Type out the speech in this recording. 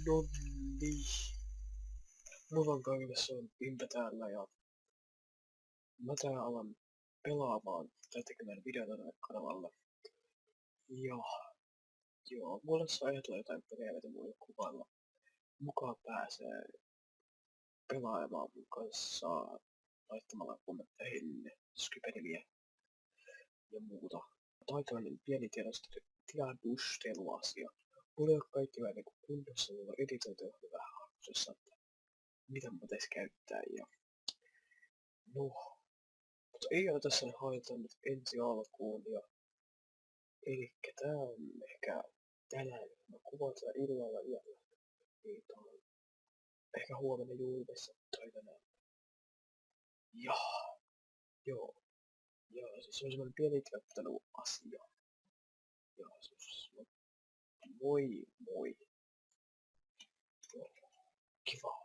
No niin. Mulla on kaikessa on Impe täällä ja mä täällä alan pelaamaan tai tekemään videota tälle kanavalle. Ja joo, mulle saa ajatella jotain pelejä, mitä mulle kuvailla. Mukaan pääsee pelaamaan mun kanssa laittamalla kommentteihin skypenimiä ja muuta. Taitoinen pieni tiedustelu-asia. Mulla ei oo kaikki vähän niinku kunnossa, mulla on editointi vähän hakusessa, että mitä mä pitäis käyttää ja no, mutta ei ole tässä haeta nyt ensi alkuun ja elikkä tää on ehkä tänään, mä kuvataan illalla yöllä, niin on ehkä huomenna julmissa tai tänään. Ja, joo, ja siis on semmonen pieni tiedotteluasia. Ja siis, moi moi. Joo, kiva.